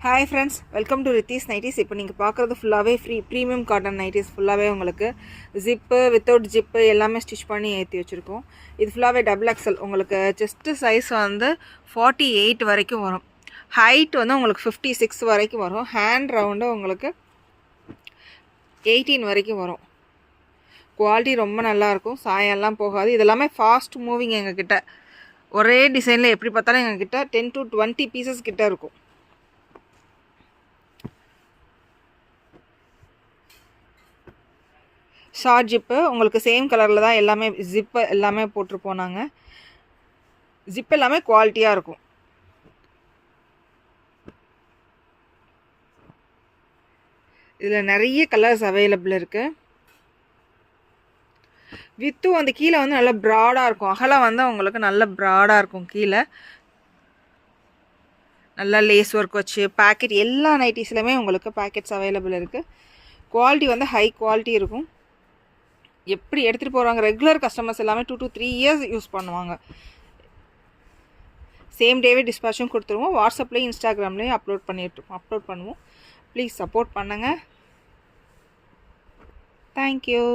Hi friends, welcome to Ritheesh nighties. இப்போ நீங்கள் பார்க்குறது ஃபுல்லாகவே ப்ரீமியம் காட்டன் நைட்டிஸ். ஃபுல்லாகவே உங்களுக்கு ஜிப்பு வித்தவுட் ஜிப்பு எல்லாமே ஸ்டிச் பண்ணி ஏற்றி வச்சுருக்கோம். இது ஃபுல்லாகவே டபுள் எக்ஸல். உங்களுக்கு செஸ்ட்டு சைஸ் வந்து 48 வரைக்கும் வரும். ஹைட் வந்து உங்களுக்கு 56 வரைக்கும் வரும். ஹேண்ட் ரவுண்டு உங்களுக்கு 18 வரைக்கும் வரும். குவாலிட்டி ரொம்ப நல்லாயிருக்கும், சாயம்லாம் போகாது. இதெல்லாமே ஃபாஸ்ட் மூவிங். எங்ககிட்ட ஒரே டிசைனில் எப்படி பார்த்தாலும் எங்ககிட்ட 10 to 20 பீசஸ் கிட்ட இருக்கும். ஷார்ட் ஜிப்பு உங்களுக்கு சேம் கலரில் தான் எல்லாமே ஜிப்பு எல்லாமே போட்டிருப்போம் நாங்கள். ஜிப் எல்லாமே குவாலிட்டியாக இருக்கும். இதில் நிறைய கலர்ஸ் அவைலபிள் இருக்குது. வித்தும் அந்த கீழே வந்து நல்லா ப்ராடாக இருக்கும். அகலம் வந்து உங்களுக்கு நல்ல ப்ராடாக இருக்கும். கீழே நல்லா லேஸ் ஒர்க் வச்சு பேக்கெட் எல்லா நைட்டிஸ்லையுமே உங்களுக்கு பேக்கெட்ஸ் அவைலபிள் இருக்குது. குவாலிட்டி வந்து ஹை குவாலிட்டி இருக்கும். எப்படி எடுத்துகிட்டு போகிறாங்க ரெகுலர் கஸ்டமர்ஸ் எல்லாமே 2 to 3 இயர்ஸ் யூஸ் பண்ணுவாங்க. சேம் டேவே டிஸ்பேச்சும் கொடுத்துருவோம். வாட்ஸ்அப்லேயும் இன்ஸ்டாகிராம்லேயும் அப்லோட் பண்ணுவோம். ப்ளீஸ் சப்போர்ட் பண்ணுங்கள். தேங்க்யூ.